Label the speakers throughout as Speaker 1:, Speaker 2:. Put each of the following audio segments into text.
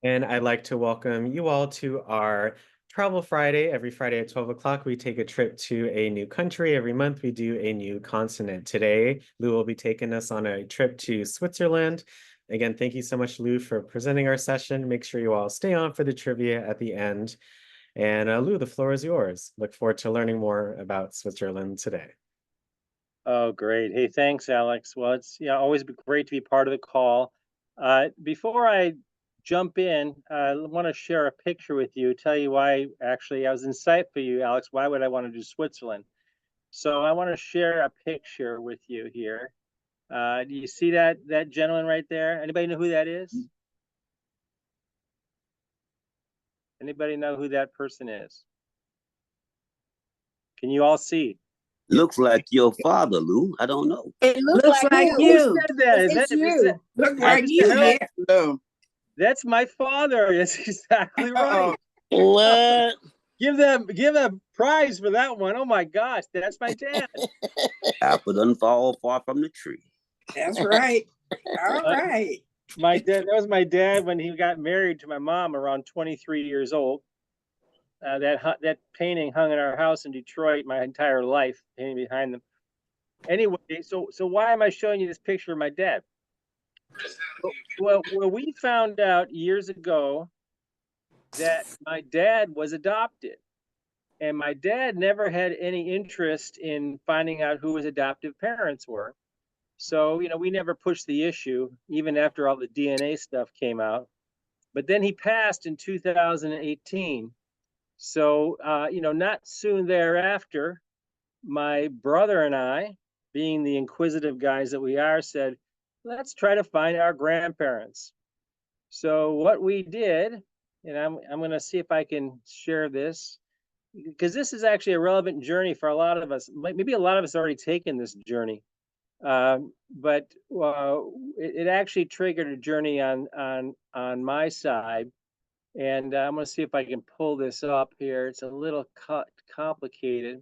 Speaker 1: And I'd like to welcome you all to our Travel Friday. Every Friday at 12 o'clock, we take a trip to a new country. Every month, we do a new continent. Today, Lou will be taking us on a trip to Switzerland. Again, thank you so much, Lou, for presenting our session. Make sure you all stay on for the trivia at the end. And Lou, the floor is yours. Look forward to learning more about Switzerland today.
Speaker 2: Oh, great. Hey, thanks, Alex. Well, it's always great to be part of the call. Before I jump in, I want to share a picture with you, tell you why actually I was in sight for you, Alex. Why would I want to do Switzerland? So I want to share a picture with you here. Do you see that gentleman right there? Anybody know who that is? Anybody know who that person is? Can you all see?
Speaker 3: Looks like your father, Lou. I don't know.
Speaker 4: It looks like
Speaker 2: Who
Speaker 4: you.
Speaker 2: said that?
Speaker 4: It's you.
Speaker 5: Look
Speaker 2: like
Speaker 5: like you,
Speaker 2: Harold?
Speaker 5: yeah. No.
Speaker 2: That's my father. That's exactly right.
Speaker 3: What?
Speaker 2: Give a prize for that one. Oh my gosh, that's my dad.
Speaker 3: Apple doesn't fall far from the tree.
Speaker 5: That's right. All right.
Speaker 2: My dad, that was my dad when he got married to my mom around 23 years old. That painting hung in our house in Detroit my entire life, painting behind them. Anyway, so why am I showing you this picture of my dad? Well, we found out years ago that my dad was adopted, and my dad never had any interest in finding out who his adoptive parents were. So, we never pushed the issue, even after all the DNA stuff came out. But then he passed in 2018. So, not soon thereafter, my brother and I, being the inquisitive guys that we are, said, let's try to find our grandparents. So what we did, and I'm going to see if I can share this, because this is actually a relevant journey for a lot of us. Maybe a lot of us already taken this journey. But it actually triggered a journey on my side, and I'm going to see if I can pull this up here. It's a little complicated.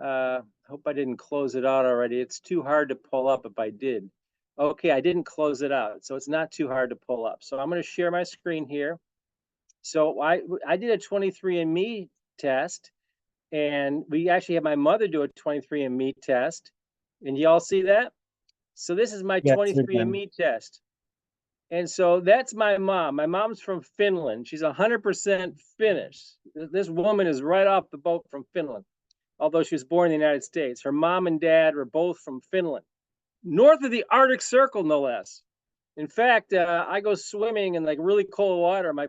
Speaker 2: Hope I didn't close it out already. It's too hard to pull up if I did. Okay, I didn't close it out, so it's not too hard to pull up. So I'm going to share my screen here. So I did a 23andMe test, and we actually had my mother do a 23andMe test. And you all see that? So this is my 23andMe test. And so that's my mom. My mom's from Finland. She's 100% Finnish. This woman is right off the boat from Finland, although she was born in the United States. Her mom and dad were both from Finland, north of the Arctic Circle, no less. In fact, I go swimming in like really cold water. My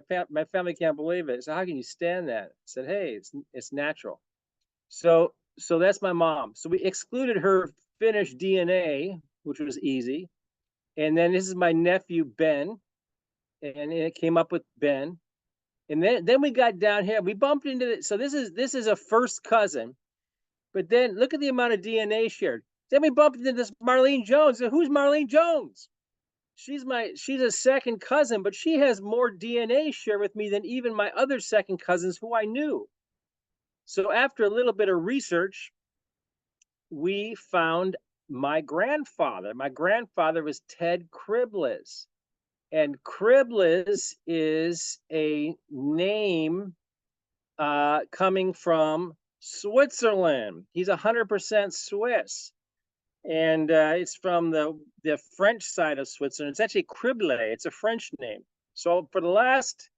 Speaker 2: family can't believe it. So how can you stand that? I said, hey, it's natural. So that's my mom. So we excluded her Finnish DNA, which was easy. And then this is my nephew, Ben. And it came up with Ben. And then we got down here. We bumped into it. So this is a first cousin. But then look at the amount of DNA shared. Then we bumped into this Marlene Jones. So who's Marlene Jones? She's a second cousin, but she has more DNA shared with me than even my other second cousins who I knew. So after a little bit of research, we found my grandfather. My grandfather was Ted Kribles. And Kribles is a name coming from Switzerland. He's 100% Swiss. And it's from the French side of Switzerland. It's actually Crible. It's a French name. So for the last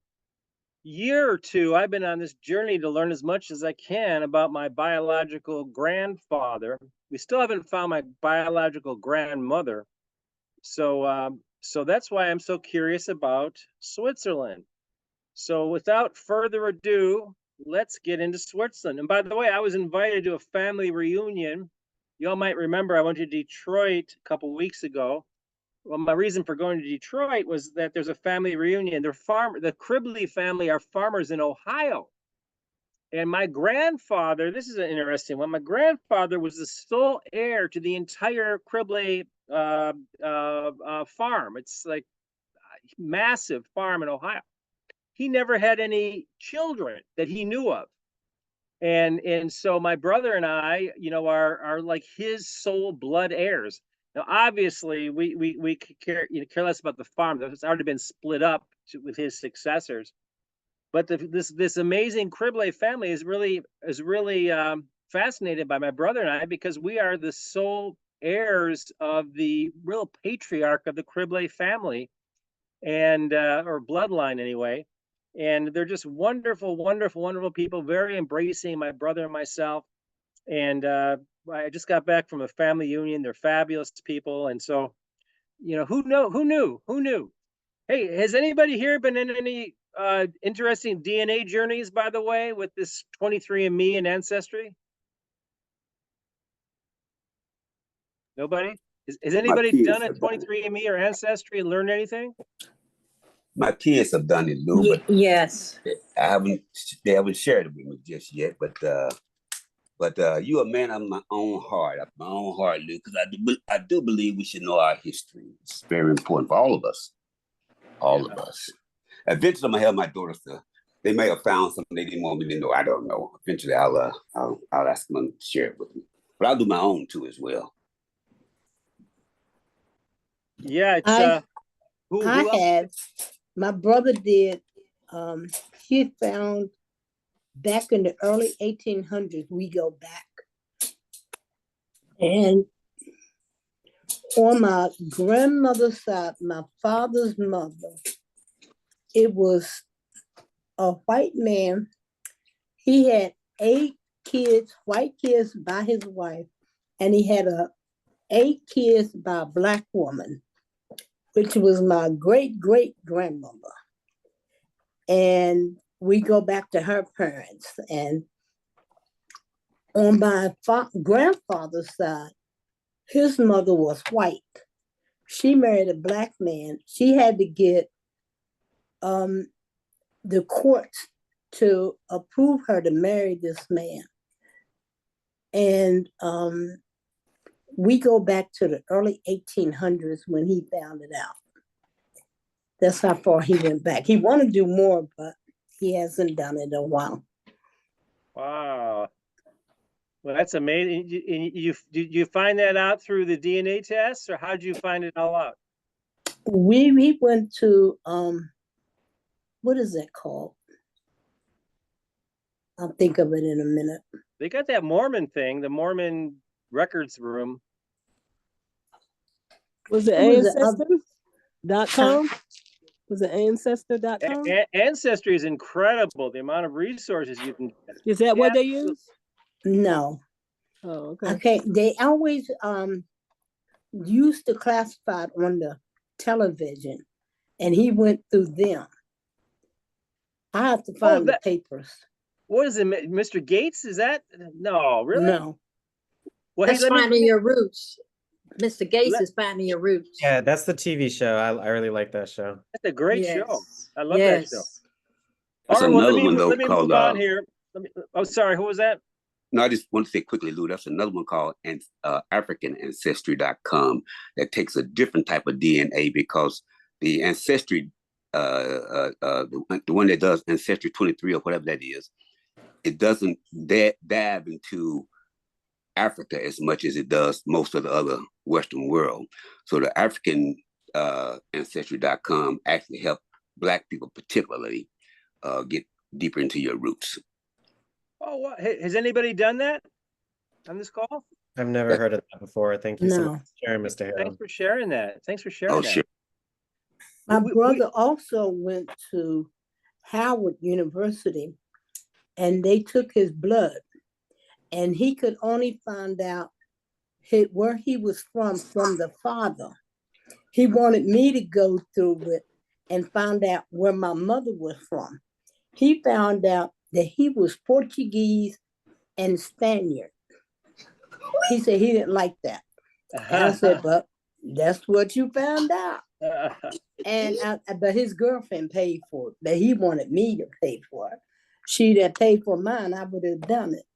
Speaker 2: year or two, I've been on this journey to learn as much as I can about my biological grandfather. We still haven't found my biological grandmother. So that's why I'm so curious about Switzerland. So without further ado, let's get into Switzerland. And by the way, I was invited to a family reunion. You all might remember I went to Detroit a couple of weeks ago. Well, my reason for going to Detroit was that there's a family reunion. The Krible family are farmers in Ohio. And my grandfather, this is an interesting one. My grandfather was the sole heir to the entire Krible farm. It's like a massive farm in Ohio. He never had any children that he knew of. And so my brother and I, are like his sole blood heirs. Now, obviously, we care less about the farm. It's already been split up with his successors. But this amazing Criblé family is really fascinated by my brother and I, because we are the sole heirs of the real patriarch of the Criblé family, and or bloodline anyway. And they're just wonderful, wonderful, wonderful people, very embracing, my brother and myself. And I just got back from a family union. They're fabulous people. And so, who knew? Hey, has anybody here been in any interesting DNA journeys, by the way, with this 23andMe and Ancestry? Nobody? Has anybody done a 23andMe or Ancestry and learned anything?
Speaker 3: My kids have done it, Lou, but
Speaker 5: Yes.
Speaker 3: they haven't shared it with me just yet. But you a man of my own heart, Lou, because I do believe we should know our history. It's very important for all of us. All of us. Eventually, I'm gonna have my daughters they may have found something they didn't want me to know. I don't know. Eventually, I'll ask them to share it with me. But I'll do my own too as well.
Speaker 2: Yeah, it's who
Speaker 4: I
Speaker 2: else?
Speaker 4: have. My brother did. He found back in the early 1800s. We go back, and on my grandmother's side, my father's mother, it was a white man. He had 8 kids, white kids by his wife, and he had 8 kids by a black woman, which was my great-great-grandmother. And we go back to her parents. And on my grandfather's side, his mother was white. She married a black man. She had to get the courts to approve her to marry this man. And we go back to the early 1800s when he found it out. That's how far he went back. He wanted to do more, but he hasn't done it in a while.
Speaker 2: Wow. Well, that's amazing. Did you find that out through the DNA tests, or how did you find it all out?
Speaker 4: We went to, what is that called? I'll think of it in a minute.
Speaker 2: They got that Mormon thing, the Mormon records room.
Speaker 6: Was it
Speaker 4: What was it?
Speaker 6: Ancestor.com? Was it Ancestor.com?
Speaker 2: Ancestry is incredible. The amount of resources you can get.
Speaker 6: Is that what they use?
Speaker 4: No.
Speaker 6: Oh, okay.
Speaker 4: Okay, they always used to classify it on the television, and he went through them. I have to find the papers.
Speaker 2: What is it, Mr. Gates? Is that? No, really?
Speaker 4: No.
Speaker 2: Well,
Speaker 5: That's Finding Your Roots. Mr. Gates is Finding Your Roots.
Speaker 1: Yeah, that's the TV show. I really like that show.
Speaker 2: That's a great
Speaker 5: Yes.
Speaker 2: show. I love that show.
Speaker 3: That's
Speaker 2: All right, well,
Speaker 3: another one, though,
Speaker 2: let me
Speaker 3: called,
Speaker 2: move on here. Oh, sorry, who was that?
Speaker 3: No, I just want to say quickly, Lou, that's another one called AfricanAncestry.com that takes a different type of DNA, because the Ancestry, the one that does Ancestry 23 or whatever that is, it doesn't dive into Africa as much as it does most of the other Western world. So the African Ancestry.com actually help Black people particularly get deeper into your roots.
Speaker 2: Oh, what? Has anybody done that on this call?
Speaker 1: I've never heard of that before. Thank you so
Speaker 4: No.
Speaker 1: much for sharing, Mr.
Speaker 2: Thanks
Speaker 1: Harrell.
Speaker 2: for sharing that. Thanks for sharing that.
Speaker 3: Sure.
Speaker 4: My brother also went to Howard University, and they took his blood, and he could only find out where he was from the father. He wanted me to go through it and find out where my mother was from. He found out that he was Portuguese and Spaniard. He said he didn't like that. And I said, but that's what you found out. And but his girlfriend paid for it, but he wanted me to pay for it. She'd have paid for mine, I would have done it.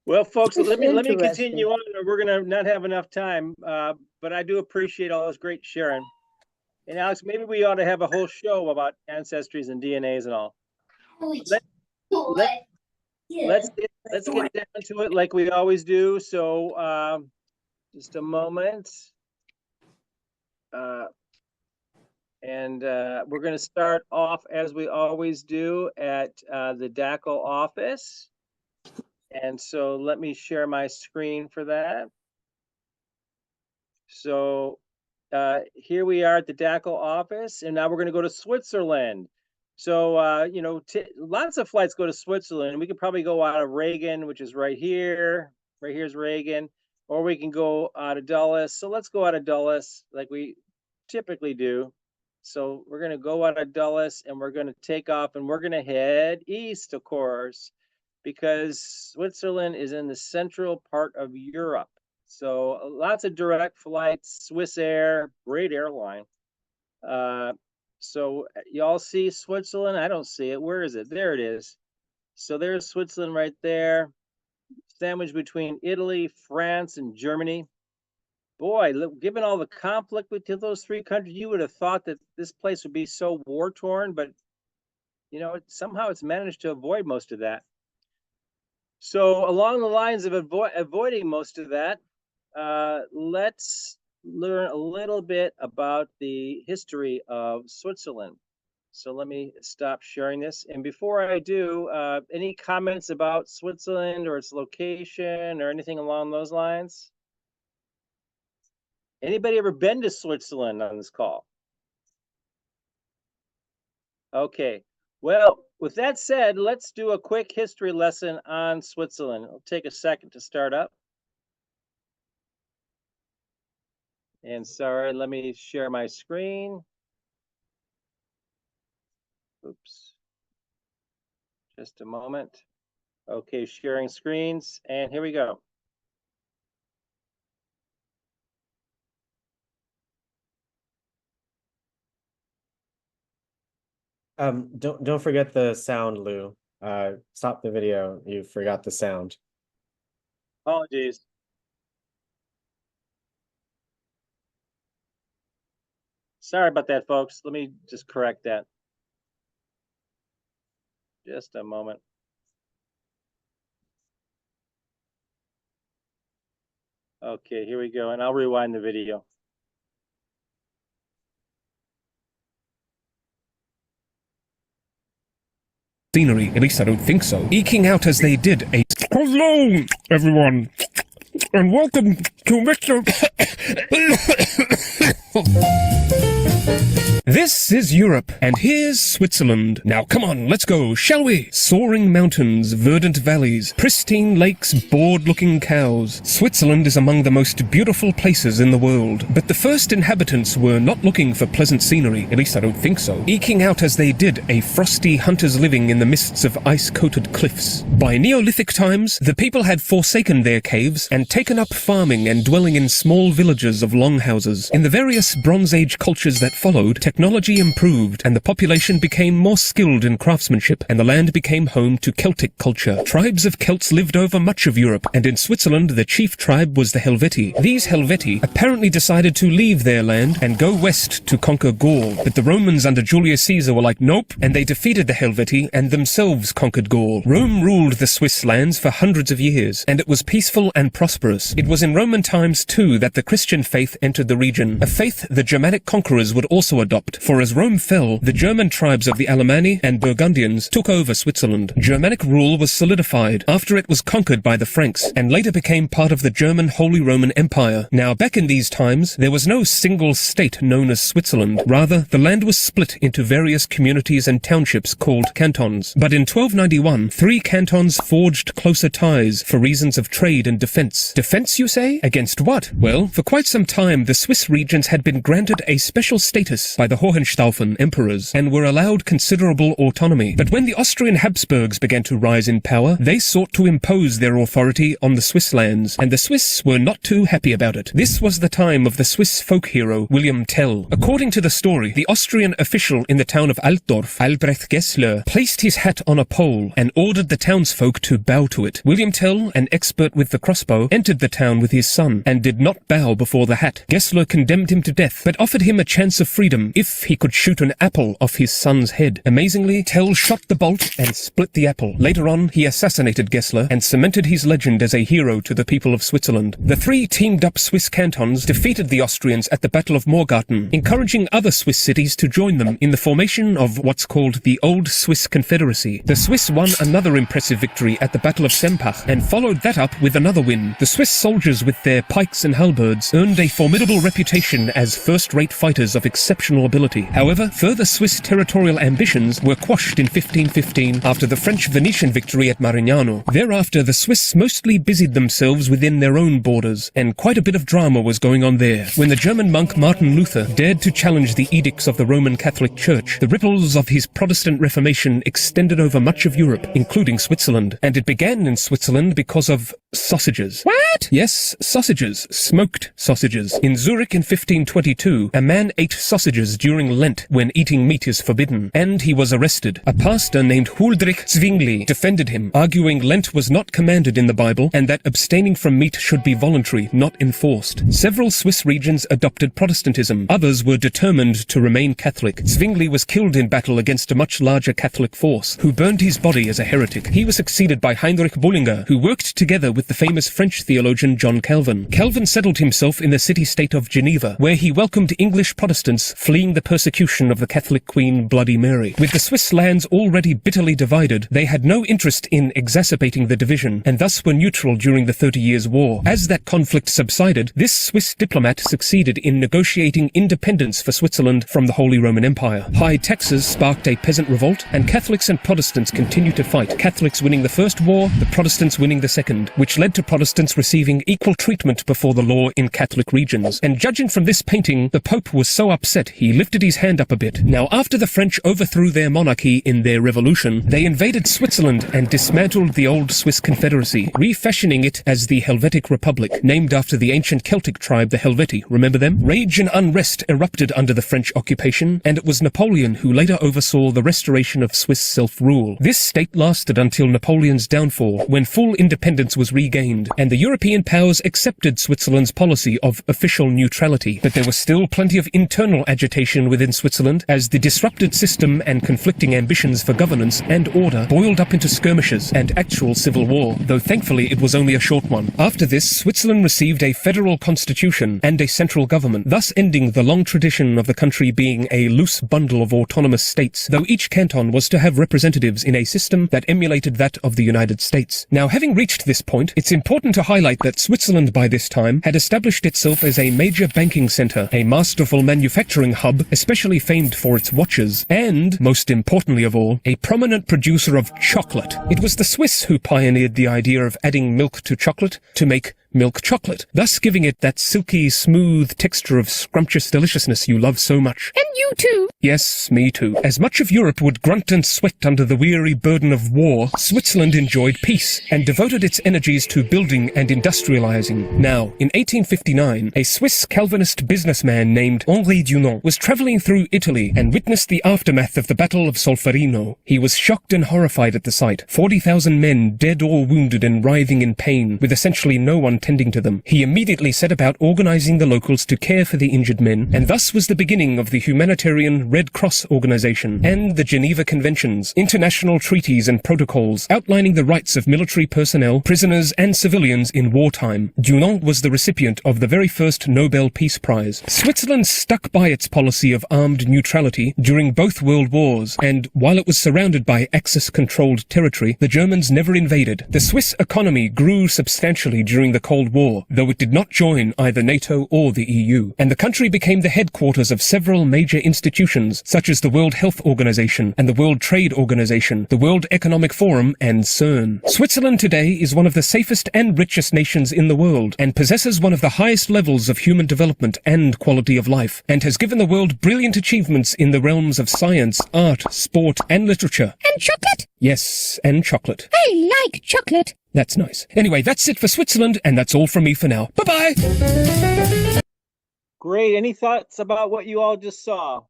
Speaker 2: Well, folks,
Speaker 4: It's
Speaker 2: let me
Speaker 4: interesting.
Speaker 2: continue on. We're gonna not have enough time, but I do appreciate all this great sharing. And Alex, maybe we ought to have a whole show about ancestries and DNAs and all. Let's get down to it like we always do. So just a moment. And we're going to start off as we always do at the DACO office. And so let me share my screen for that. So here we are at the DACO office, and now we're going to go to Switzerland. So, you know, lots of flights go to Switzerland. We could probably go out of Reagan, which is right here. Right here's Reagan. Or we can go out of Dulles. So let's go out of Dulles like we typically do. So we're going to go out of Dulles and we're going to take off and we're going to head east, of course, because Switzerland is in the central part of Europe. So lots of direct flights, Swissair, great airline. So y'all see Switzerland? I don't see it. Where is it? There it is. So there's Switzerland right there, sandwiched between Italy, France, and Germany. Boy, given all the conflict between those three countries, you would have thought that this place would be so war-torn, but you know, somehow it's managed to avoid most of that. So along the lines of avoiding most of that, let's learn a little bit about the history of Switzerland. So let me stop sharing this. And before I do, any comments about Switzerland or its location or anything along those lines? Anybody ever been to Switzerland on this call? Okay, well, with that said, let's do a quick history lesson on Switzerland. It'll take a second to start up. And sorry, let me share my screen. Oops. Just a moment. Okay, sharing screens, and here we go.
Speaker 1: Don't forget the sound, Lou. Stop the video. You forgot the sound.
Speaker 2: Apologies. Sorry about that, folks. Let me just correct that. Just a moment. Okay, here we go, and I'll rewind the video.
Speaker 7: Scenery, at least I don't think so. Eking out as they did a hello, everyone, and welcome to Mr. This is Europe, and here's Switzerland. Now come on, let's go, shall we? Soaring mountains, verdant valleys, pristine lakes, bored-looking cows. Switzerland is among the most beautiful places in the world, but the first inhabitants were not looking for pleasant scenery, at least I don't think so, eking out as they did a frosty hunter's living in the mists of ice-coated cliffs. By Neolithic times, the people had forsaken their caves and taken up farming and dwelling in small villages of longhouses. In the various Bronze Age cultures that followed, technology improved and the population became more skilled in craftsmanship, and the land became home to Celtic culture. Tribes of Celts lived over much of Europe, and in Switzerland the chief tribe was the Helvetii. These Helvetii apparently decided to leave their land and go west to conquer Gaul, but the Romans under Julius Caesar were like, nope, and they defeated the Helvetii and themselves conquered Gaul. Rome ruled the Swiss lands for hundreds of years, and it was peaceful and prosperous. It was in Roman times too that the Christian faith entered the region, a faith the Germanic conquerors would also adopt, for as Rome fell, the German tribes of the Alemanni and Burgundians took over Switzerland. Germanic rule was solidified after it was conquered by the Franks, and later became part of the German Holy Roman Empire. Now, back in these times, there was no single state known as Switzerland. Rather, the land was split into various communities and townships called cantons. But in 1291, 3 cantons forged closer ties for reasons of trade and defense. Defense, you say? Against what? Well, for quite some time, the Swiss regions had been granted a special status by the Hohenstaufen emperors and were allowed considerable autonomy. But when the Austrian Habsburgs began to rise in power, they sought to impose their authority on the Swiss lands, and the Swiss were not too happy about it. This was the time of the Swiss folk hero William Tell. According to the story, the Austrian official in the town of Altdorf, Albrecht Gessler, placed his hat on a pole and ordered the townsfolk to bow to it. William Tell, an expert with the crossbow, entered the town with his son and did not bow before the hat. Gessler condemned him to death, but offered him a chance of freedom if he could shoot an apple off his son's head. Amazingly, Tell shot the bolt and split the apple. Later on, he assassinated Gessler and cemented his legend as a hero to the people of Switzerland. The three teamed-up Swiss cantons defeated the Austrians at the Battle of Morgarten, encouraging other Swiss cities to join them in the formation of what's called the Old Swiss Confederacy. The Swiss won another impressive victory at the Battle of Sempach and followed that up with another win. The Swiss soldiers with their pikes and halberds earned a formidable reputation as first-rate fighters of exceptional ability. However, further Swiss territorial ambitions were quashed in 1515 after the French-Venetian victory at Marignano. Thereafter, the Swiss mostly busied themselves within their own borders, and quite a bit of drama was going on there. When the German monk Martin Luther dared to challenge the edicts of the Roman Catholic Church, the ripples of his Protestant Reformation extended over much of Europe, including Switzerland. And it began in Switzerland because of sausages. What? Yes, sausages. Smoked sausages. In Zurich in 1522, a man ate sausages during Lent when eating meat is forbidden, and he was arrested. A pastor named Huldrych Zwingli defended him, arguing Lent was not commanded in the Bible and that abstaining from meat should be voluntary, not enforced. Several Swiss regions adopted Protestantism. Others were determined to remain Catholic. Zwingli was killed in battle against a much larger Catholic force, who burned his body as a heretic. He was succeeded by Heinrich Bullinger, who worked together with the famous French theologian John Calvin. Calvin settled himself in the city-state of Geneva, where he welcomed English Protestants fleeing the persecution of the Catholic Queen Bloody Mary. With the Swiss lands already bitterly divided, they had no interest in exacerbating the division, and thus were neutral during the 30 Years' War. As that conflict subsided, this Swiss diplomat succeeded in negotiating independence for Switzerland from the Holy Roman Empire. High taxes sparked a peasant revolt, and Catholics and Protestants continued to fight, Catholics winning the first war, the Protestants winning the second, which led to Protestants receiving equal treatment before the law in Catholic regions. And judging from this painting, the Pope was so upset he lifted his hand up a bit. Now, after the French overthrew their monarchy in their revolution, they invaded Switzerland and dismantled the old Swiss Confederacy, refashioning it as the Helvetic Republic, named after the ancient Celtic tribe the Helvetii. Remember them? Rage and unrest erupted under the French occupation, and it was Napoleon who later oversaw the restoration of Swiss self-rule. This state lasted until Napoleon's downfall, when full independence was regained, and the European powers accepted Switzerland's policy of official neutrality. But there was still plenty of internal agitation within Switzerland, as the disrupted system and conflicting ambitions for governance and order boiled up into skirmishes and actual civil war, though thankfully it was only a short one. After this, Switzerland received a federal constitution and a central government, thus ending the long tradition of the country being a loose bundle of autonomous states, though each canton was to have representatives in a system that emulated that of the United States. Now, having reached this point, it's important to highlight that Switzerland by this time had established itself as a major banking center, a masterful manufacturing hub, especially famed for its watches, and, most importantly of all, a prominent producer of chocolate. It was the Swiss who pioneered the idea of adding milk to chocolate to make milk chocolate, thus giving it that silky, smooth texture of scrumptious deliciousness you love so much. And you too. Yes, me too. As much of Europe would grunt and sweat under the weary burden of war, Switzerland enjoyed peace and devoted its energies to building and industrializing. Now, in 1859, a Swiss Calvinist businessman named Henri Dunant was traveling through Italy and witnessed the aftermath of the Battle of Solferino. He was shocked and horrified at the sight. 40,000 men dead or wounded and writhing in pain, with essentially no one tending to them. He immediately set about organizing the locals to care for the injured men, and thus was the beginning of the humanitarian Red Cross organization and the Geneva Conventions, international treaties and protocols outlining the rights of military personnel, prisoners and civilians in wartime. Dunant was the recipient of the very first Nobel Peace Prize. Switzerland stuck by its policy of armed neutrality during both world wars, and while it was surrounded by Axis-controlled territory, the Germans never invaded. The Swiss economy grew substantially during the Cold War, though it did not join either NATO or the EU, and the country became the headquarters of several major institutions, such as the World Health Organization and the World Trade Organization, the World Economic Forum, and CERN. Switzerland today is one of the safest and richest nations in the world, and possesses one of the highest levels of human development and quality of life, and has given the world brilliant achievements in the realms of science, art, sport, and literature. And chocolate? Yes, and chocolate. I like chocolate. That's nice. Anyway, that's it for Switzerland, and that's all from me for now. Bye-bye!
Speaker 2: Great. Any thoughts about what you all just saw?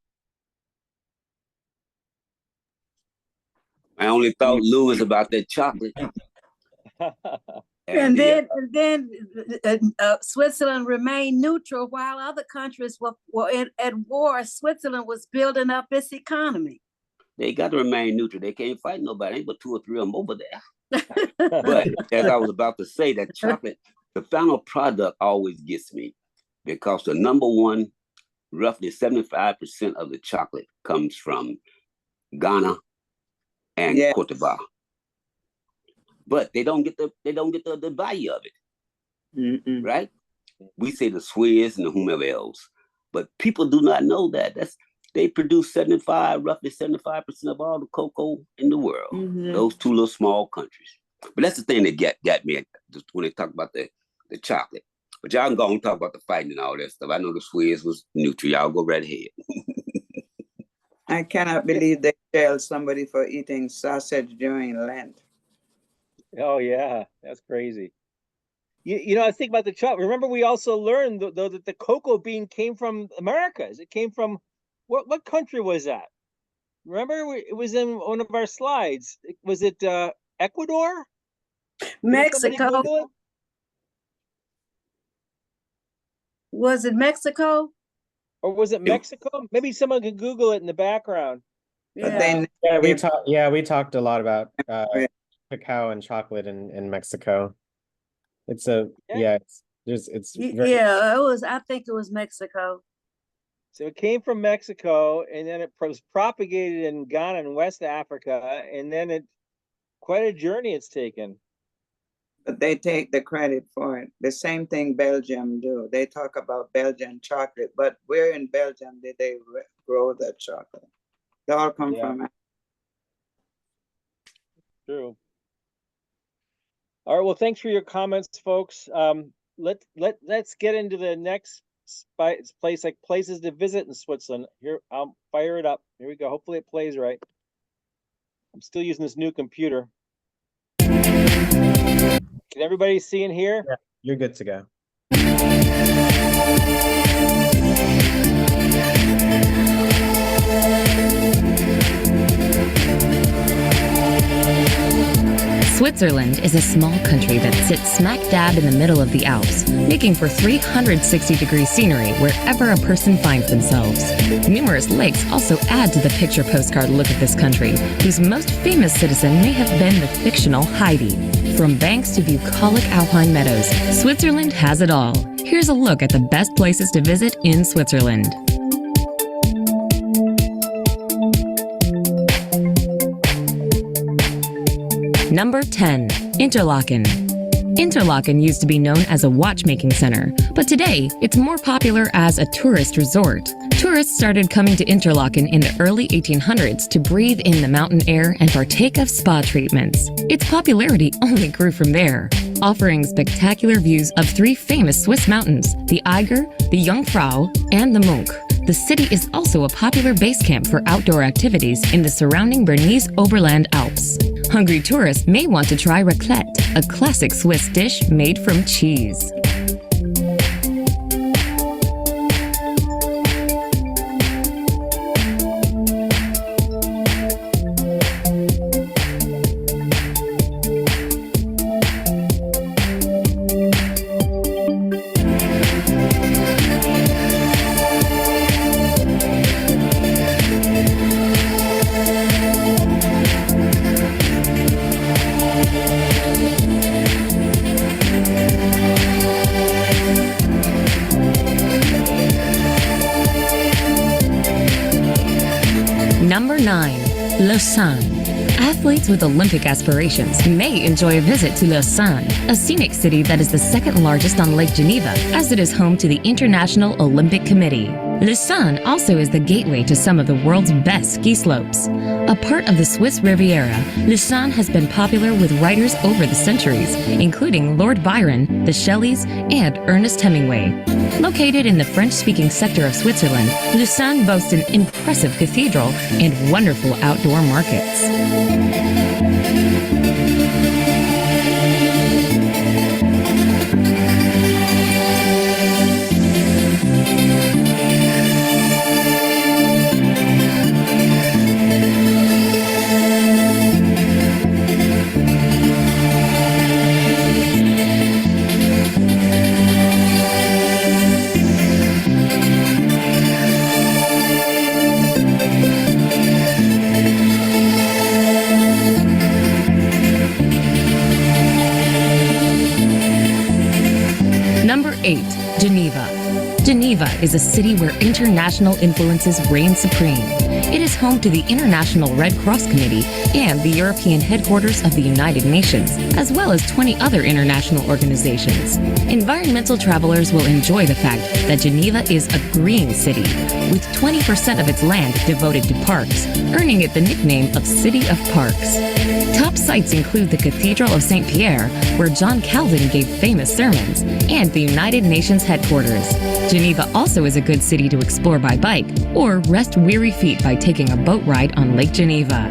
Speaker 3: My only thought, Lou, is about that chocolate.
Speaker 5: And
Speaker 3: the,
Speaker 5: then Switzerland remained neutral while other countries were at war. Switzerland was building up its economy.
Speaker 3: they got to remain neutral. They can't fight nobody. Ain't but 2 or 3 of them over there. But as I was about to say, that chocolate, the final product always gets me because the number one, roughly 75% of the chocolate comes from Ghana and
Speaker 8: Yeah.
Speaker 3: Cote d'Ivoire. But they don't get the value of it,
Speaker 8: Mm-mm.
Speaker 3: right? We say the Swiss and the whomever else, but people do not know that. They produce roughly 75% of all the cocoa in the world.
Speaker 8: Mhm.
Speaker 3: Those 2 little small countries. But that's the thing that got me just when they talk about the chocolate. But y'all can go and talk about the fighting and all that stuff. I know the Swiss was neutral. Y'all go right ahead.
Speaker 8: I cannot believe they jailed somebody for eating sausage during Lent.
Speaker 2: Oh yeah, that's crazy. You know, I think about the chocolate. Remember, we also learned though that the cocoa bean came from Americas. It came from what country was that? Remember, it was in one of our slides. Was it Ecuador? Did somebody
Speaker 5: Mexico.
Speaker 2: Google it?
Speaker 5: Was it Mexico?
Speaker 2: Or was it Mexico? Maybe someone could Google it in the background.
Speaker 8: But
Speaker 5: Yeah.
Speaker 8: they
Speaker 1: We talked a lot about
Speaker 8: Yeah.
Speaker 1: cacao and chocolate in Mexico. It's a
Speaker 2: Yeah.
Speaker 1: it's very,
Speaker 5: Yeah, I think it was Mexico.
Speaker 2: So it came from Mexico, and then it was propagated in Ghana and West Africa, and then quite a journey it's taken.
Speaker 8: But they take the credit for it. The same thing Belgium do. They talk about Belgian chocolate, but where in Belgium did they grow the chocolate? They all come
Speaker 2: Yeah.
Speaker 8: from.
Speaker 2: True. All right. Well, thanks for your comments, folks. Let's get into the next place, like places to visit in Switzerland. Here, I'll fire it up. Here we go. Hopefully it plays right. I'm still using this new computer. Can everybody see and hear?
Speaker 1: Yeah. You're good to go.
Speaker 9: Switzerland is a small country that sits smack dab in the middle of the Alps, making for 360-degree scenery wherever a person finds themselves. Numerous lakes also add to the picture postcard look of this country, whose most famous citizen may have been the fictional Heidi. From banks to bucolic alpine meadows, Switzerland has it all. Here's a look at the best places to visit in Switzerland. Number 10. Interlaken. Interlaken used to be known as a watchmaking center, but today it's more popular as a tourist resort. Tourists started coming to Interlaken in the early 1800s to breathe in the mountain air and partake of spa treatments. Its popularity only grew from there, offering spectacular views of 3 famous Swiss mountains, the Eiger, the Jungfrau, and the Mönch. The city is also a popular base camp for outdoor activities in the surrounding Bernese Oberland Alps. Hungry tourists may want to try raclette, a classic Swiss dish made from cheese. Number 9. Lausanne. Athletes with Olympic aspirations may enjoy a visit to Lausanne, a scenic city that is the second largest on Lake Geneva, as it is home to the International Olympic Committee. Lausanne also is the gateway to some of the world's best ski slopes. A part of the Swiss Riviera, Lausanne has been popular with writers over the centuries, including Lord Byron, the Shelleys, and Ernest Hemingway. Located in the French-speaking sector of Switzerland, Lausanne boasts an impressive cathedral and wonderful outdoor markets. is a city where international influences reign supreme. It is home to the International Red Cross Committee and the European headquarters of the United Nations, as well as 20 other international organizations. Environmental travelers will enjoy the fact that Geneva is a green city, with 20% of its land devoted to parks, earning it the nickname of City of Parks. Top sites include the Cathedral of St. Pierre, where John Calvin gave famous sermons, and the United Nations headquarters. Geneva also is a good city to explore by bike or rest weary feet by taking a boat ride on Lake Geneva.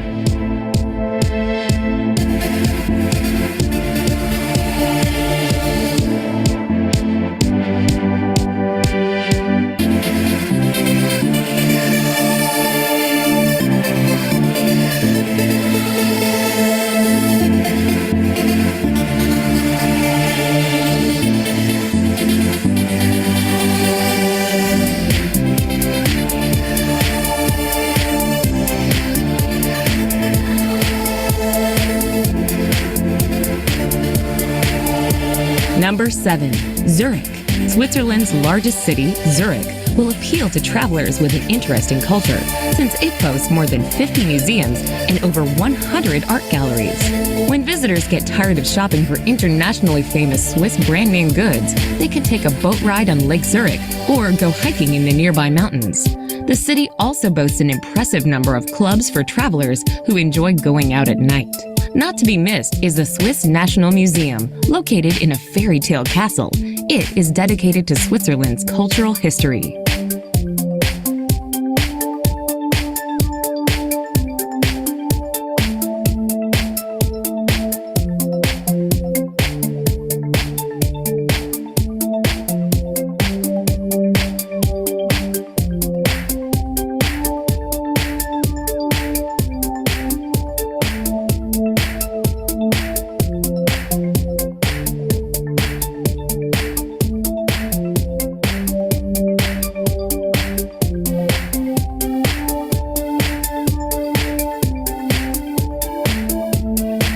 Speaker 9: Number 7. Zurich. Switzerland's largest city, Zurich, will appeal to travelers with an interest in culture, since it boasts more than 50 museums and over 100 art galleries. When visitors get tired of shopping for internationally famous Swiss brand name goods, they can take a boat ride on Lake Zurich or go hiking in the nearby mountains. The city also boasts an impressive number of clubs for travelers who enjoy going out at night. Not to be missed is the Swiss National Museum, located in a fairy tale castle. It is dedicated to Switzerland's cultural history.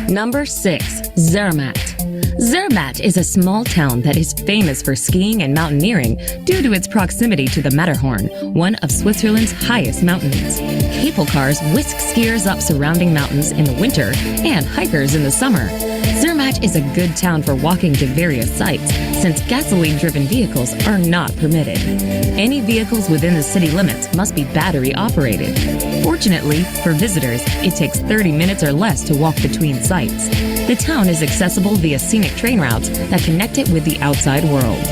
Speaker 9: Number 6. Zermatt. Zermatt is a small town that is famous for skiing and mountaineering due to its proximity to the Matterhorn, one of Switzerland's highest mountains. Cable cars whisk skiers up surrounding mountains in the winter and hikers in the summer. Zermatt is a good town for walking to various sites, since gasoline-driven vehicles are not permitted. Any vehicles within the city limits must be battery-operated. Fortunately, for visitors, it takes 30 minutes or less to walk between sites. The town is accessible via scenic train routes that connect it with the outside world.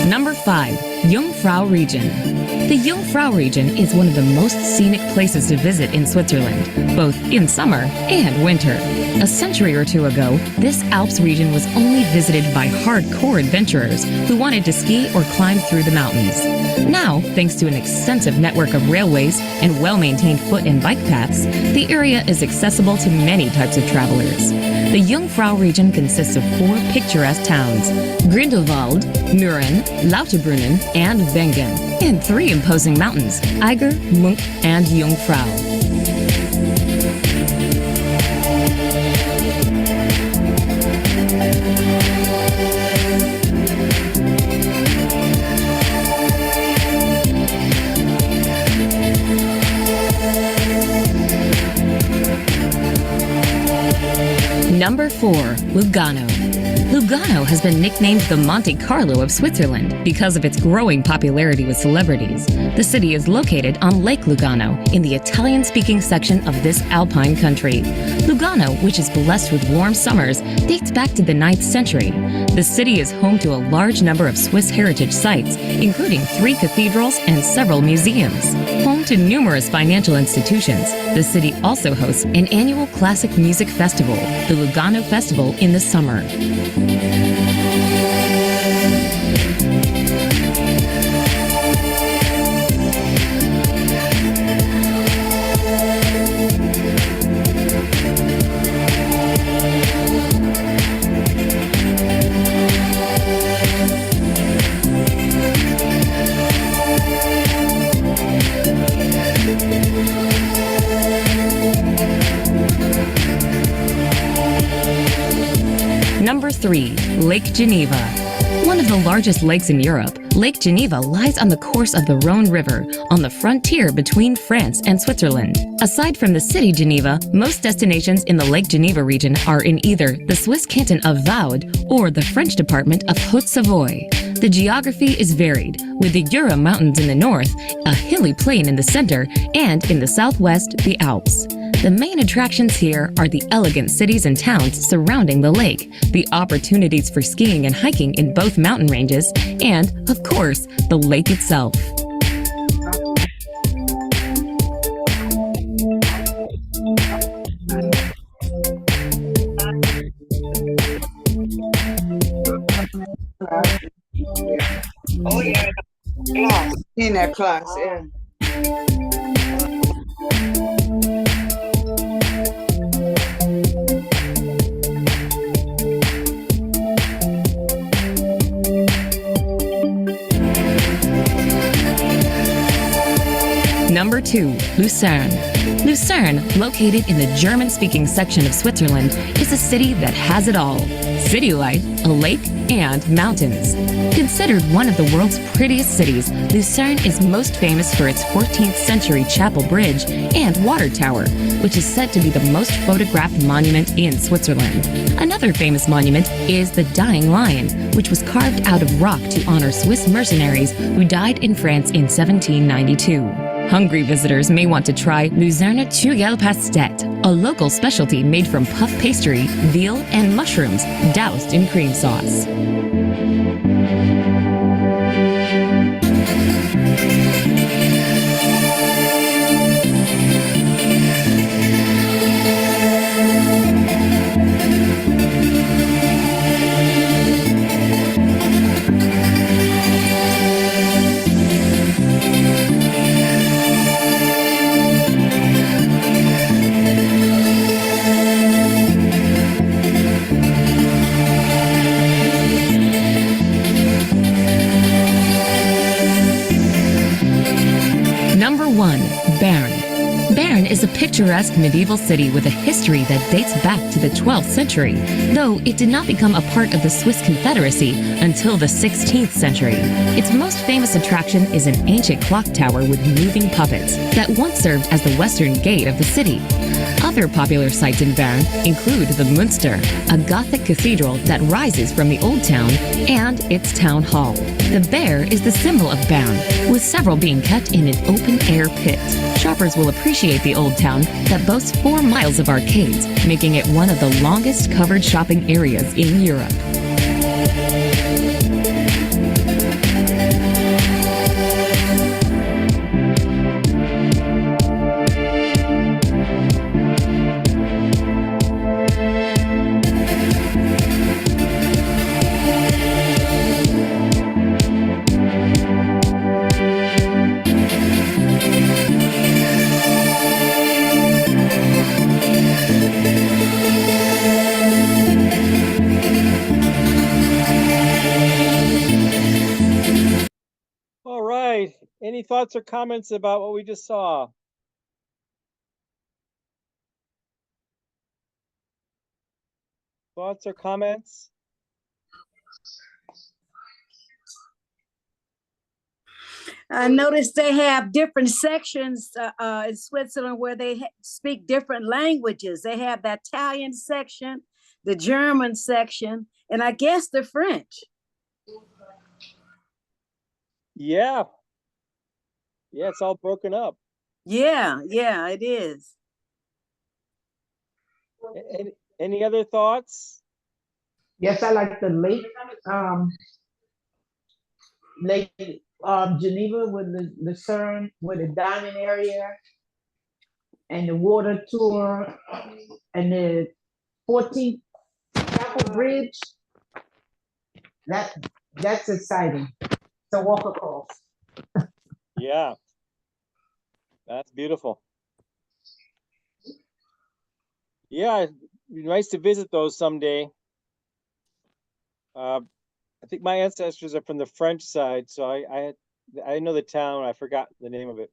Speaker 9: Number 5. Jungfrau region. The Jungfrau region is one of the most scenic places to visit in Switzerland, both in summer and winter. A century or two ago, this Alps region was only visited by hardcore adventurers who wanted to ski or climb through the mountains. Now, thanks to an extensive network of railways and well-maintained foot and bike paths, the area is accessible to many types of travelers. The Jungfrau region consists of 4 picturesque towns: Grindelwald, Mürren, Lauterbrunnen, and Wengen, and 3 imposing mountains: Eiger, Munk, and Jungfrau. Number 4. Lugano. Lugano has been nicknamed the Monte Carlo of Switzerland because of its growing popularity with celebrities. The city is located on Lake Lugano in the Italian-speaking section of this alpine country. Lugano, which is blessed with warm summers, dates back to the 9th century. The city is home to a large number of Swiss heritage sites, including 3 cathedrals and several museums. Home to numerous financial institutions, the city also hosts an annual classic music festival, the Lugano Festival, in the summer. Number 3. Lake Geneva. One of the largest lakes in Europe, Lake Geneva lies on the course of the Rhone River, on the frontier between France and Switzerland. Aside from the city Geneva, most destinations in the Lake Geneva region are in either the Swiss canton of Vaud or the French department of Haute-Savoie. The geography is varied, with the Jura Mountains in the north, a hilly plain in the center, and in the southwest, the Alps. The main attractions here are the elegant cities and towns surrounding the lake, the opportunities for skiing and hiking in both mountain ranges, and, of course, the lake itself.
Speaker 8: Oh yeah, class in a class, yeah.
Speaker 9: Number 2. Lucerne. Lucerne, located in the German-speaking section of Switzerland, is a city that has it all: city life, a lake, and mountains. Considered one of the world's prettiest cities, Lucerne is most famous for its 14th century chapel bridge and water tower, which is said to be the most photographed monument in Switzerland. Another famous monument is the Dying Lion, which was carved out of rock to honor Swiss mercenaries who died in France in 1792. Hungry visitors may want to try Luzerne Tügelpastete, a local specialty made from puff pastry, veal, and mushrooms doused in cream sauce. Number 1. Bern. Bern is a picturesque medieval city with a history that dates back to the 12th century, though it did not become a part of the Swiss Confederacy until the 16th century. Its most famous attraction is an ancient clock tower with moving puppets that once served as the western gate of the city. Other popular sites in Bern include the Münster, a Gothic cathedral that rises from the old town, and its town hall. The bear is the symbol of Bern, with several being kept in an open-air pit. Shoppers will appreciate the old town that boasts 4 miles of arcades, making it one of the longest covered shopping areas in Europe.
Speaker 2: All right. Any thoughts or comments about what we just saw? Thoughts or comments?
Speaker 5: I noticed they have different sections in Switzerland where they speak different languages. They have the Italian section, the German section, And I guess they're French.
Speaker 2: Yeah. Yeah, it's all broken up.
Speaker 5: Yeah, it is.
Speaker 2: Any other thoughts?
Speaker 10: Yes, I like the lake, Lake Geneva with the Lucerne, with the dining area and the water tour and the 14th Chapel Bridge. That's exciting to walk across.
Speaker 2: Yeah. That's beautiful. Yeah, it'd be nice to visit those someday. I think my ancestors are from the French side, so I know the town. I forgot the name of it.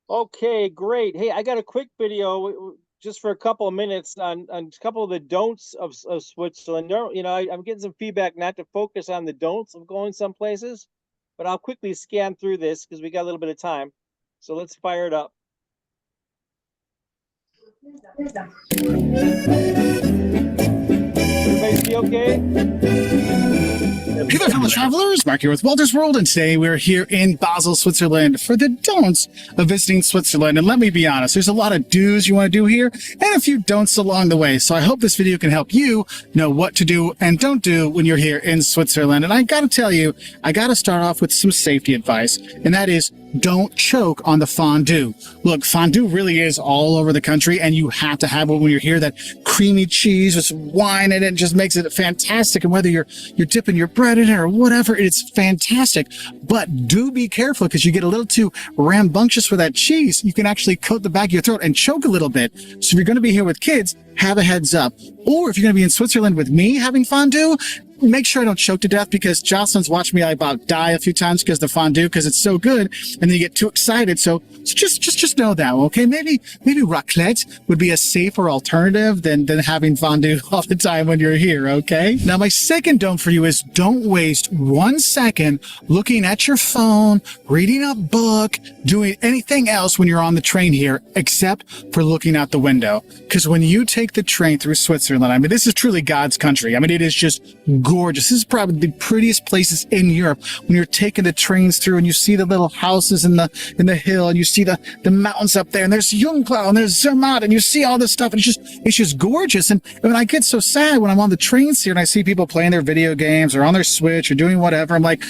Speaker 2: Okay, great. Hey, I got a quick video just for a couple of minutes on a couple of the don'ts of Switzerland. You know, I'm getting some feedback not to focus on the don'ts of going some places, but I'll quickly scan through this because we got a little bit of time. So let's fire it up. Everybody see okay?
Speaker 11: Hey there, fellow travelers. Mark here with Walter's World, and today we're here in Basel, Switzerland for the don'ts of visiting Switzerland. And let me be honest, there's a lot of do's you want to do here and a few don'ts along the way. So I hope this video can help you know what to do and don't do when you're here in Switzerland. And I got to tell you, I got to start off with some safety advice, and that is don't choke on the fondue. Look, fondue really is all over the country, and you have to have it when you're here. That creamy cheese with some wine in it just makes it fantastic. And whether you're dipping your bread in it or whatever, it's fantastic. But do be careful, because you get a little too rambunctious with that cheese, you can actually coat the back of your throat and choke a little bit. So if you're going to be here with kids, have a heads up. Or if you're going to be in Switzerland with me having fondue, make sure I don't choke to death, because Jocelyn's watched me about die a few times because the fondue, because it's so good, and then you get too excited. So just know that, okay? Maybe raclette would be a safer alternative than having fondue all the time when you're here, okay? Now, my second don't for you is don't waste 1 second looking at your phone, reading a book, doing anything else when you're on the train here, except for looking out the window. Because when you take the train through Switzerland, I mean, this is truly God's country. I mean, it is just gorgeous. This is probably the prettiest places in Europe when you're taking the trains through and you see the little houses in the hill, and you see the mountains up there, and there's Jungfrau and there's Zermatt, and you see all this stuff, and it's just gorgeous. And when I get so sad when I'm on the trains here and I see people playing their video games or on their Switch or doing whatever, I'm like,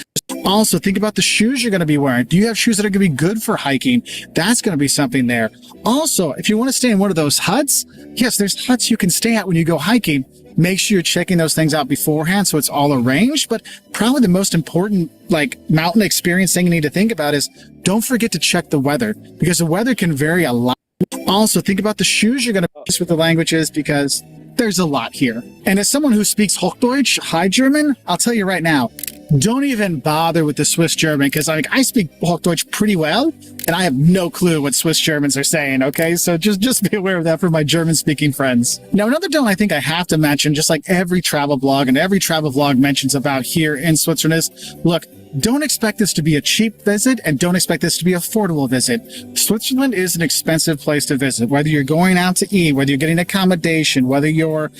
Speaker 11: also think about the shoes you're going to be wearing. Do you have shoes that are going to be good for hiking? That's going to be something there. Also, if you want to stay in one of those huts, yes, there's huts you can stay at when you go hiking. Make sure you're checking those things out beforehand so it's all arranged. But probably the most important mountain experience thing you need to think about is don't forget to check the weather, because the weather can vary a lot. Also, think about the shoes you're going to use with the languages, because there's a lot here. And as someone who speaks Hochdeutsch, High German, I'll tell you right now, don't even bother with the Swiss German, because I speak Hochdeutsch pretty well, and I have no clue what Swiss Germans are saying, okay? So just be aware of that for my German-speaking friends. Now, another don't I think I have to mention, just like every travel blog and every travel vlog mentions about here in Switzerland, is, look, don't expect this to be a cheap visit, and don't expect this to be an affordable visit. Switzerland is an expensive place to visit, whether you're going out to eat, whether you're getting accommodation, whether you're,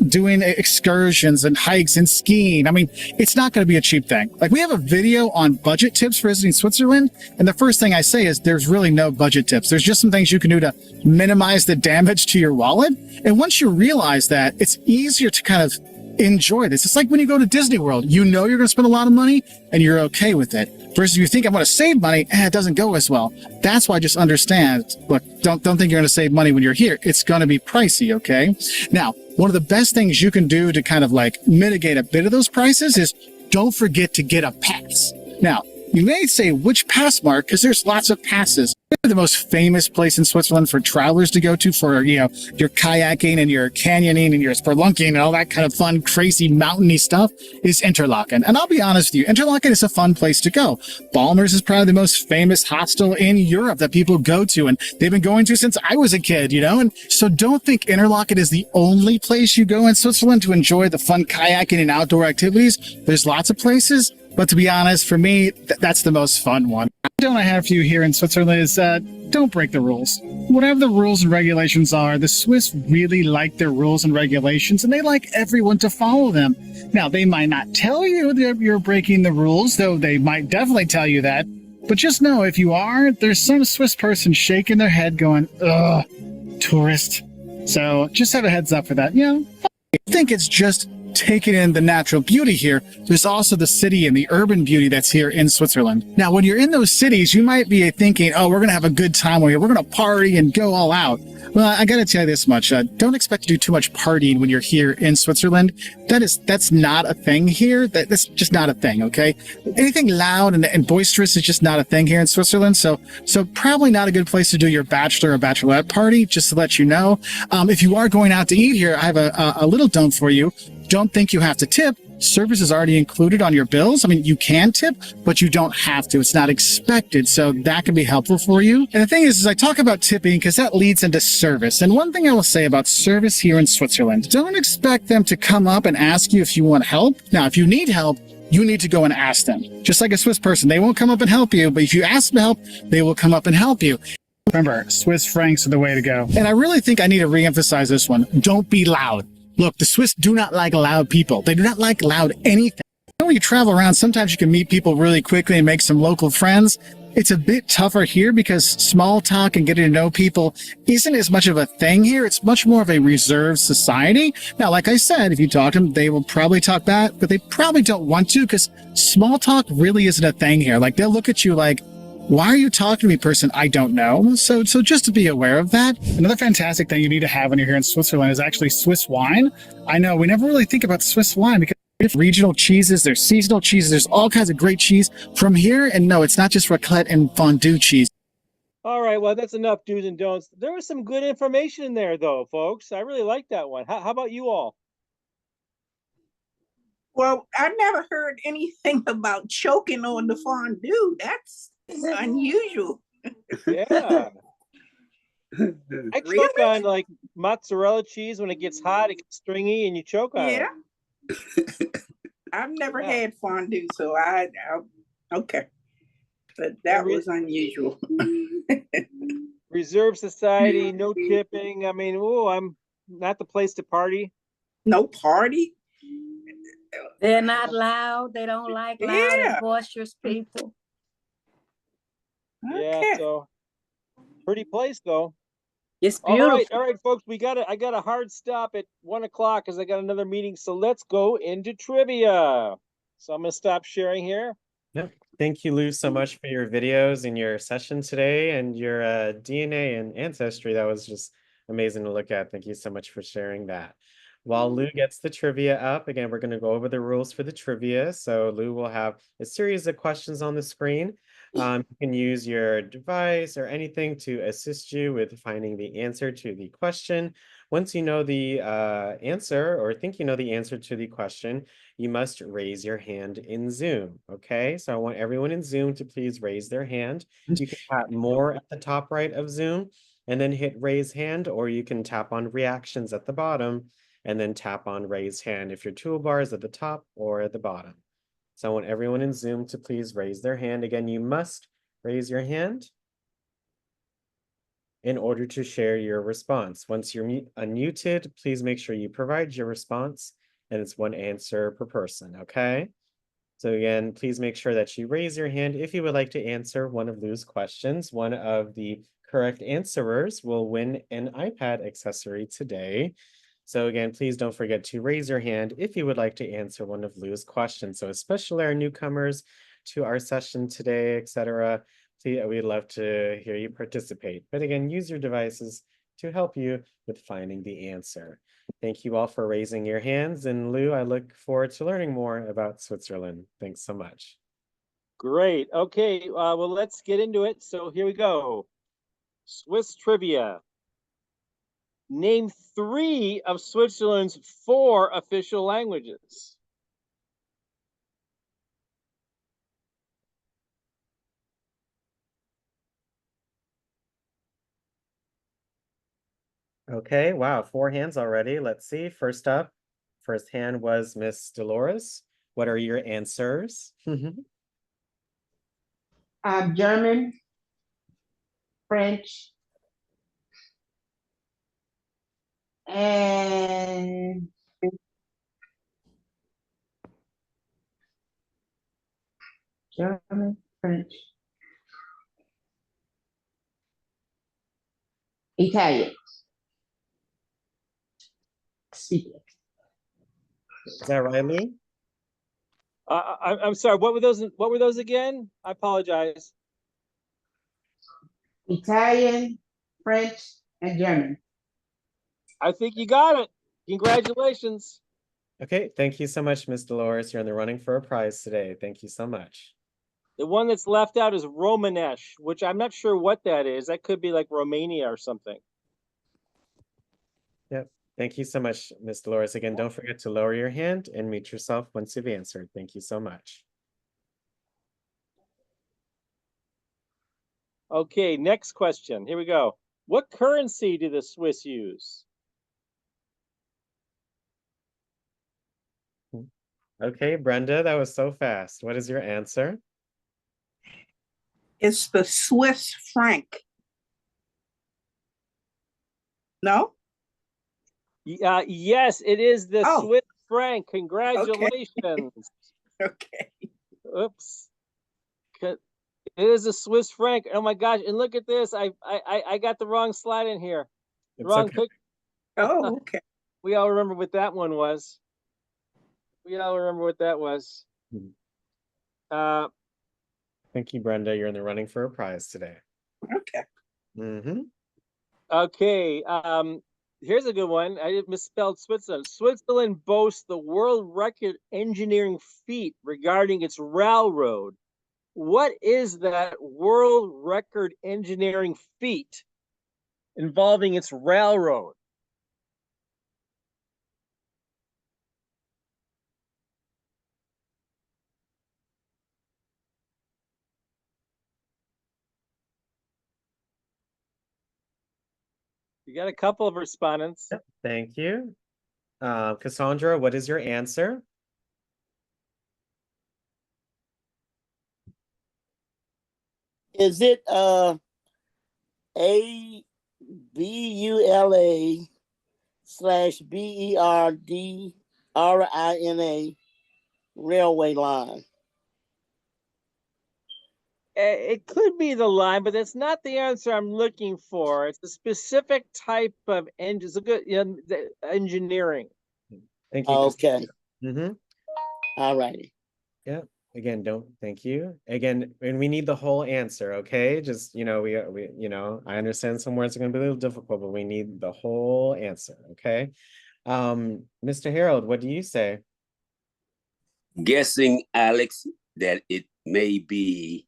Speaker 11: doing excursions and hikes and skiing. I mean, it's not going to be a cheap thing. We have a video on budget tips for visiting Switzerland, and the first thing I say is there's really no budget tips. There's just some things you can do to minimize the damage to your wallet. And once you realize that, it's easier to kind of enjoy this. It's like when you go to Disney World, you know you're going to spend a lot of money and you're okay with it. Versus if you think I'm going to save money, it doesn't go as well. That's why I just understand, look, don't think you're going to save money when you're here. It's going to be pricey, okay? Now, one of the best things you can do to kind of mitigate a bit of those prices is don't forget to get a pass. Now, you may say, which pass, Mark? Because there's lots of passes. The most famous place in Switzerland for travelers to go to for, your kayaking and your canyoning and your spelunking and all that kind of fun, crazy, mountainy stuff is Interlaken. And I'll be honest with you, Interlaken is a fun place to go. Balmers is probably the most famous hostel in Europe that people go to, and they've been going to since I was a kid, And so don't think Interlaken is the only place you go in Switzerland to enjoy the fun kayaking and outdoor activities. There's lots of places. But to be honest, for me, that's the most fun one. Don't I have for you here in Switzerland is don't break the rules. Whatever the rules and regulations are, the Swiss really like their rules and regulations, and they like everyone to follow them. Now, they might not tell you that you're breaking the rules, though they might definitely tell you that. But just know, if you are, there's some Swiss person shaking their head going, ugh, tourist. So just have a heads up for that. I think it's just taking in the natural beauty here. There's also the city and the urban beauty that's here in Switzerland. Now, when you're in those cities, you might be thinking, oh, we're going to have a good time over here. We're going to party and go all out. Well, I got to tell you this much. Don't expect to do too much partying when you're here in Switzerland. That's not a thing here. That's just not a thing, okay? Anything loud and boisterous is just not a thing here in Switzerland. So probably not a good place to do your bachelor or bachelorette party, just to let you know. If you are going out to eat here, I have a little don't for you. Don't think you have to tip. Service is already included on your bills. I mean, you can tip, but you don't have to. It's not expected. So that can be helpful for you. And the thing is I talk about tipping because that leads into service. And one thing I will say about service here in Switzerland, don't expect them to come up and ask you if you want help. Now, if you need help, you need to go and ask them. Just like a Swiss person, they won't come up and help you, but if you ask them to help, they will come up and help you. Remember, Swiss francs are the way to go. And I really think I need to reemphasize this one. Don't be loud. Look, the Swiss do not like loud people. They do not like loud anything. When you travel around, sometimes you can meet people really quickly and make some local friends. It's a bit tougher here because small talk and getting to know people isn't as much of a thing here. It's much more of a reserved society. Now, like I said, if you talk to them, they will probably talk back, but they probably don't want to because small talk really isn't a thing here. Like, they'll look at you like, why are you talking to me, person? I don't know. So just to be aware of that. Another fantastic thing you need to have when you're here in Switzerland is actually Swiss wine. I know we never really think about Swiss wine because there's regional cheeses, there's seasonal cheeses, there's all kinds of great cheese from here. And no, it's not just raclette and fondue cheese.
Speaker 2: All right, well, that's enough do's and don'ts. There was some good information in there, though, folks. I really like that one. How about you all?
Speaker 12: Well, I never heard anything about choking on the fondue. That's unusual.
Speaker 2: Yeah. I choke on like mozzarella cheese when it gets hot, it gets stringy, and you choke on it.
Speaker 12: I've never had fondue, so I okay. But that was unusual.
Speaker 2: Reserve society, no tipping. I mean, I'm not the place to party.
Speaker 12: No party?
Speaker 5: They're not loud. They don't like loud and boisterous people.
Speaker 2: Yeah, so pretty place though.
Speaker 5: It's beautiful.
Speaker 2: All right, folks. I got a hard stop at 1 o'clock because I got another meeting. So let's go into trivia. So I'm gonna stop sharing here.
Speaker 1: Yep. Thank you, Lou, so much for your videos and your session today and your DNA and ancestry. That was just amazing to look at. Thank you so much for sharing that. While Lou gets the trivia up, again, we're going to go over the rules for the trivia. So Lou will have a series of questions on the screen. You can use your device or anything to assist you with finding the answer to the question. Once you know the answer or think you know the answer to the question, you must raise your hand in Zoom, okay? So I want everyone in Zoom to please raise their hand. You can tap more at the top right of Zoom and then hit raise hand, or you can tap on reactions at the bottom and then tap on raise hand if your toolbar is at the top or at the bottom. So I want everyone in Zoom to please raise their hand. Again, you must raise your hand in order to share your response. Once you're unmuted, please make sure you provide your response, and it's one answer per person, okay? So again, please make sure that you raise your hand if you would like to answer one of Lou's questions. One of the correct answerers will win an iPad accessory today. So again, please don't forget to raise your hand if you would like to answer one of Lou's questions. So especially our newcomers to our session today, etc. We'd love to hear you participate. But again, use your devices to help you with finding the answer. Thank you all for raising your hands. And Lou, I look forward to learning more about Switzerland. Thanks so much.
Speaker 2: Great. Okay, well, let's get into it. So here we go. Swiss trivia. Name 3 of Switzerland's 4 official languages.
Speaker 1: Okay, wow, 4 hands already. Let's see. First up, first hand was Miss Dolores. What are your answers?
Speaker 10: German, French, and German, French, Italian. Speaking.
Speaker 1: Is that right, Lou?
Speaker 2: I'm sorry. What were those? What were those again? I apologize.
Speaker 10: Italian, French, and German.
Speaker 2: I think you got it. Congratulations.
Speaker 1: Okay, thank you so much, Miss Dolores. You're in the running for a prize today. Thank you so much.
Speaker 2: The one that's left out is Romanesh, which I'm not sure what that is. That could be like Romania or something.
Speaker 1: Yep. Thank you so much, Miss Dolores. Again, don't forget to lower your hand and mute yourself once you've answered. Thank you so much.
Speaker 2: Okay, next question. Here we go. What currency do the Swiss use?
Speaker 1: Okay, Brenda, that was so fast. What is your answer?
Speaker 12: It's the Swiss franc. No?
Speaker 2: Yes, it is the
Speaker 12: Oh.
Speaker 2: Swiss franc. Congratulations.
Speaker 12: Okay.
Speaker 2: Oops. It is a Swiss franc. Oh my gosh! And look at this. I got the wrong slide in here.
Speaker 1: It's
Speaker 2: Wrong
Speaker 1: okay.
Speaker 2: pic.
Speaker 12: Oh, okay.
Speaker 2: We all remember what that one was. We all remember what that was.
Speaker 1: Thank you, Brenda. You're in the running for a prize today.
Speaker 12: Okay.
Speaker 2: Okay. Here's a good one. I misspelled Switzerland. Switzerland boasts the world record engineering feat regarding its railroad. What is that world record engineering feat involving its railroad? You got a couple of respondents.
Speaker 1: Thank you. Cassandra, what is your answer?
Speaker 13: Is it ABULA/BERDRINA railway line?
Speaker 2: It could be the line, but that's not the answer I'm looking for. It's a specific type of engine. It's a good engineering.
Speaker 1: Thank you.
Speaker 13: Okay.
Speaker 1: Mm-hmm.
Speaker 13: All righty.
Speaker 1: Yeah. Again, thank you. Again, and we need the whole answer, okay? Just, we I understand some words are going to be a little difficult, but we need the whole answer, okay? Mr. Harold, what do you say?
Speaker 3: Guessing, Alex, that it may be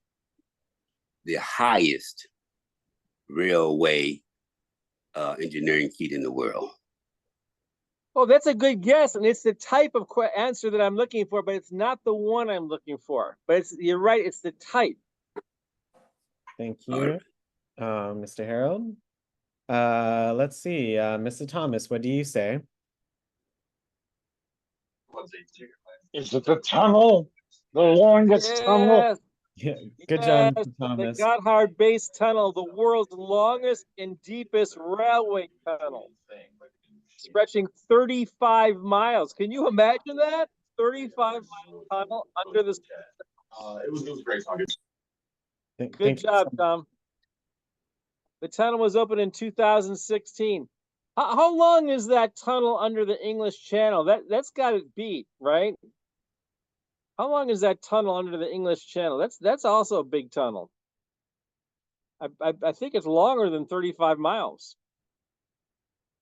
Speaker 3: the highest railway engineering feat in the world.
Speaker 2: Oh, that's a good guess, and it's the type of answer that I'm looking for, but it's not the one I'm looking for. But you're right, it's the type.
Speaker 1: Thank you, Mr. Harold. Let's see, Mr. Thomas, what do you say?
Speaker 14: Is it the tunnel? The longest tunnel?
Speaker 1: Yeah, good job, Mr. Thomas.
Speaker 2: The Gotthard Base Tunnel, the world's longest and deepest railway tunnel, stretching 35 miles. Can you imagine that? 35-mile tunnel under the.
Speaker 14: It was great talking.
Speaker 2: Good job, Tom. The tunnel was opened in 2016. How long is that tunnel under the English Channel? That's got it beat, right? How long is that tunnel under the English Channel? That's also a big tunnel. I think it's longer than 35 miles.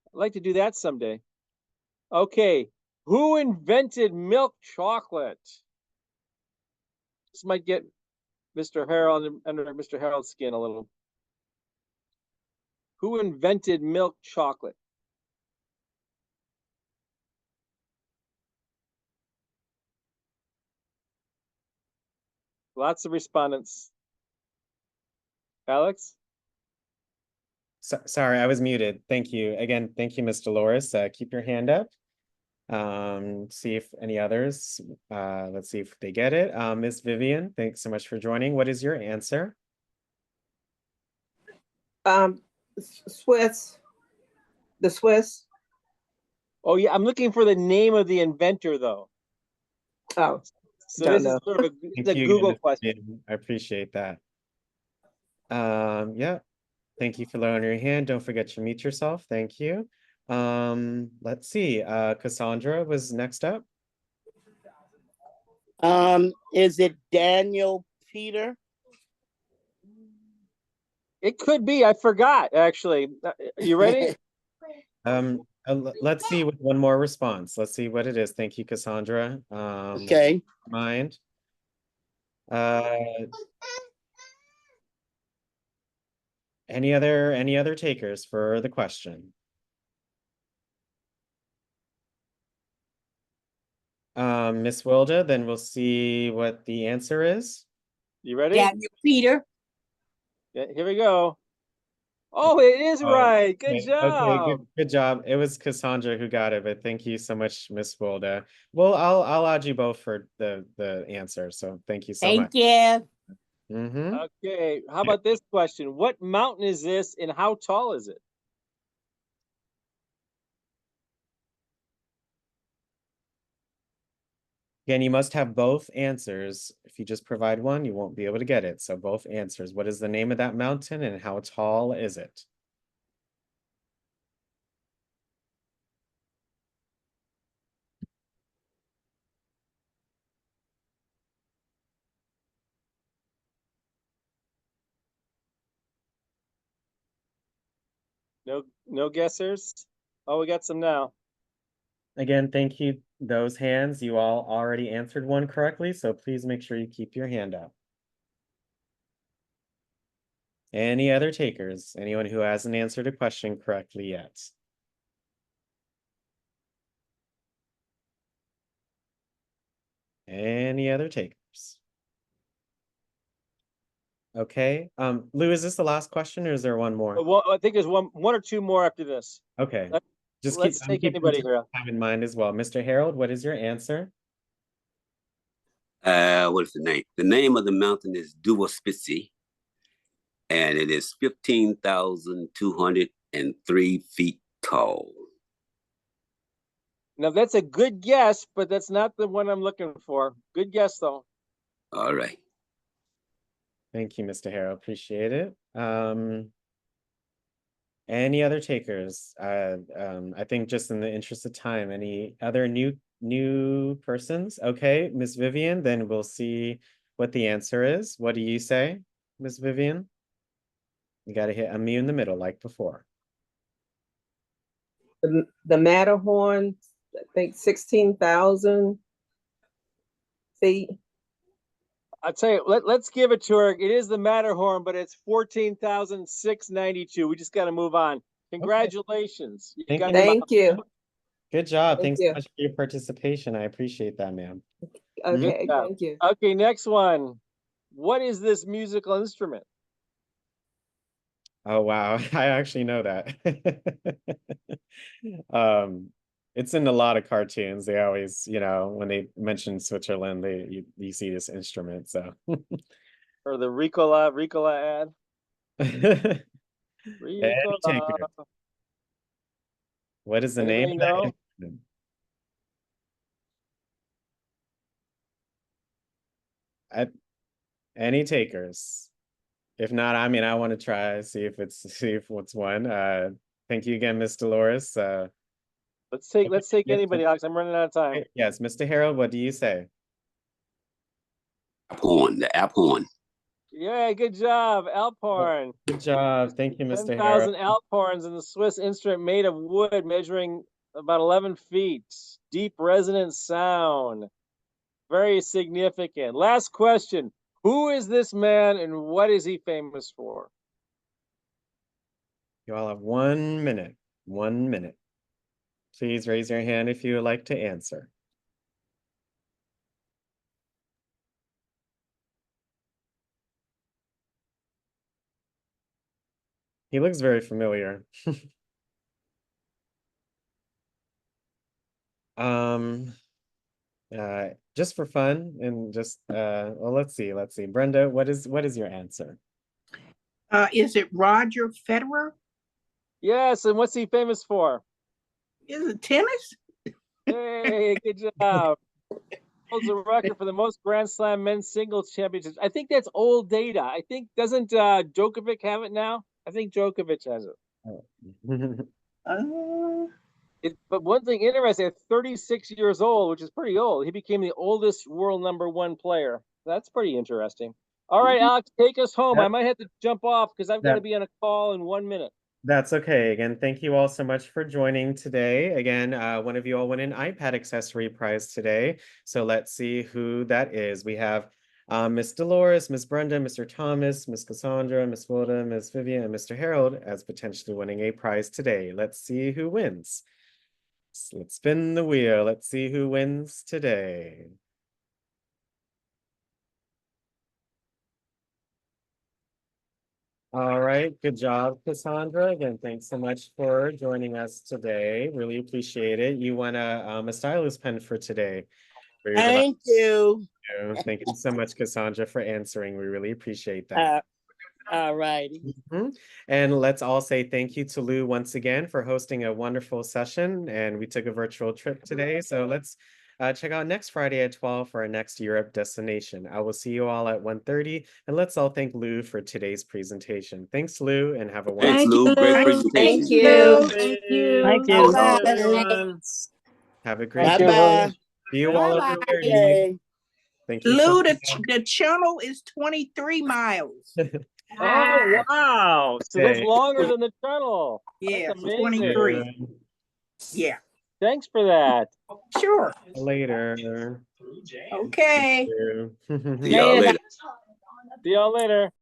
Speaker 2: I'd like to do that someday. Okay, who invented milk chocolate? This might get Mr. Harold under Mr. Harold's skin a little. Who invented milk chocolate? Lots of respondents. Alex?
Speaker 1: Sorry, I was muted. Thank you. Again, thank you, Ms. Dolores. Keep your hand up. See if any others, let's see if they get it. Miss Vivian, thanks so much for joining. What is your answer?
Speaker 15: Swiss, the Swiss.
Speaker 2: Oh yeah, I'm looking for the name of the inventor though.
Speaker 15: Oh,
Speaker 2: So
Speaker 15: don't
Speaker 2: this is
Speaker 15: know.
Speaker 2: sort of
Speaker 1: Thank
Speaker 2: the
Speaker 1: you,
Speaker 2: Google
Speaker 1: Miss
Speaker 2: question.
Speaker 1: Vivian. I appreciate that. Yeah, thank you for lowering your hand. Don't forget to mute yourself. Thank you. Let's see. Cassandra was next up.
Speaker 13: Is it Daniel Peter?
Speaker 2: It could be. I forgot actually. You ready?
Speaker 1: Let's see with one more response. Let's see what it is. Thank you, Cassandra.
Speaker 13: Okay.
Speaker 1: Mind. Any other takers for the question? Miss Wilda, then we'll see what the answer is.
Speaker 2: You ready?
Speaker 13: Daniel Peter.
Speaker 2: Yeah, here we go. Oh, it is right. Good
Speaker 1: Okay,
Speaker 2: job.
Speaker 1: good job. It was Cassandra who got it, but thank you so much, Miss Wilda. Well, I'll add you both for the answer. So thank you so much.
Speaker 13: Thank you.
Speaker 1: Mm-hmm.
Speaker 2: Okay, how about this question? What mountain is this and how tall is it?
Speaker 1: Again, you must have both answers. If you just provide one, you won't be able to get it. So both answers. What is the name of that mountain and how tall is it?
Speaker 2: No guessers? Oh, we got some now.
Speaker 1: Again, thank you. Those hands, you all already answered one correctly, so please make sure you keep your hand up. Any other takers? Anyone who hasn't answered a question correctly yet? Any other takers? Okay. Lou, is this the last question or is there one more?
Speaker 2: Well, I think there's one or two more after this.
Speaker 1: Okay.
Speaker 2: Let's take anybody here.
Speaker 1: Time in mind as well. Mr. Harold, what is your answer?
Speaker 3: What is the name? The name of the mountain is Duospitzi, and it is 15,203 feet tall.
Speaker 2: Now that's a good guess, but that's not the one I'm looking for. Good guess though.
Speaker 3: All right.
Speaker 1: Thank you, Mr. Harold. Appreciate it. Any other takers? I think just in the interest of time, any other new persons? Okay, Miss Vivian, then we'll see what the answer is. What do you say, Miss Vivian? You got to hit unmute in the middle like before.
Speaker 15: The Matterhorn, I think 16,000 feet.
Speaker 2: I'll tell you, let's give it to her. It is the Matterhorn, but it's 14,692. We just got to move on. Congratulations.
Speaker 1: Okay.
Speaker 15: Thank you.
Speaker 1: Good job.
Speaker 15: Thank
Speaker 1: Thanks
Speaker 15: you.
Speaker 1: so much for your participation. I appreciate that, ma'am.
Speaker 15: Okay, thank you.
Speaker 2: Okay, next one. What is this musical instrument?
Speaker 1: Oh, wow. I actually know that. It's in a lot of cartoons. They always, when they mention Switzerland, you see this instrument. So
Speaker 2: Or the Ricola ad?
Speaker 1: Any taker. What is the name of that instrument? Any takers? If not, I mean, I want to try, see if what's one. Thank you again, Miss Dolores.
Speaker 2: Let's take anybody, Alex. I'm running out of time.
Speaker 1: Yes, Mr. Harold, what do you say?
Speaker 3: The Alp horn.
Speaker 2: Yeah, good job, Alphorn.
Speaker 1: Good job. Thank you, Mr.
Speaker 2: 10,000
Speaker 1: Harold.
Speaker 2: Alphorns in the Swiss instrument made of wood measuring about 11 feet. Deep resonant sound. Very significant. Last question. Who is this man and what is he famous for?
Speaker 1: You all have 1 minute. 1 minute. Please raise your hand if you would like to answer. He looks very familiar. Just for fun and just well, let's see. Brenda, what is your answer?
Speaker 12: Is it Roger Federer?
Speaker 2: Yes, and what's he famous for?
Speaker 12: Is it tennis?
Speaker 2: Hey, good job. Holds a record for the most Grand Slam men's singles championships. I think that's old data. I think doesn't Djokovic have it now? I think Djokovic has it. But one thing interesting, at 36 years old, which is pretty old, he became the oldest world #1 player. That's pretty interesting. All right, Alex, take us home. I might have to jump off because I've got to be on a call in 1 minute.
Speaker 1: That's okay. Again, thank you all so much for joining today. Again, one of you all won an iPad accessory prize today. So let's see who that is. We have Miss Dolores, Miss Brenda, Mr. Thomas, Miss Cassandra, Miss Wilda, Miss Vivian, and Mr. Harold as potentially winning a prize today. Let's see who wins. So let's spin the wheel. Let's see who wins today. All right, good job, Cassandra. Again, thanks so much for joining us today. Really appreciate it. You won a stylus pen for today.
Speaker 13: Thank you.
Speaker 1: Thank you so much, Cassandra, for answering. We really appreciate that.
Speaker 13: All righty.
Speaker 1: And let's all say thank you to Lou once again for hosting a wonderful session. And we took a virtual trip today. So let's check out next Friday at 12 for our next Europe destination. I will see you all at 1:30. And let's all thank Lou for today's presentation. Thanks, Lou, and have a wonderful
Speaker 3: Thanks, Lou. Great presentation.
Speaker 15: Thank you.
Speaker 5: Thank you.
Speaker 2: Thank you.
Speaker 5: Bye-bye.
Speaker 2: Everyone.
Speaker 1: Have a great
Speaker 2: Thank
Speaker 1: day.
Speaker 2: you.
Speaker 1: See you all at
Speaker 13: Bye-bye.
Speaker 1: 1:30. Thank you. so
Speaker 12: Lou,
Speaker 1: much.
Speaker 12: the channel is 23 miles.
Speaker 2: Oh, wow. So that's
Speaker 1: Okay.
Speaker 2: longer than the tunnel.
Speaker 12: Yeah,
Speaker 2: That's amazing.
Speaker 12: 23. Yeah,
Speaker 2: Thanks for that.
Speaker 12: sure.
Speaker 1: Later.
Speaker 12: Okay.
Speaker 3: See y'all later.
Speaker 2: See y'all later.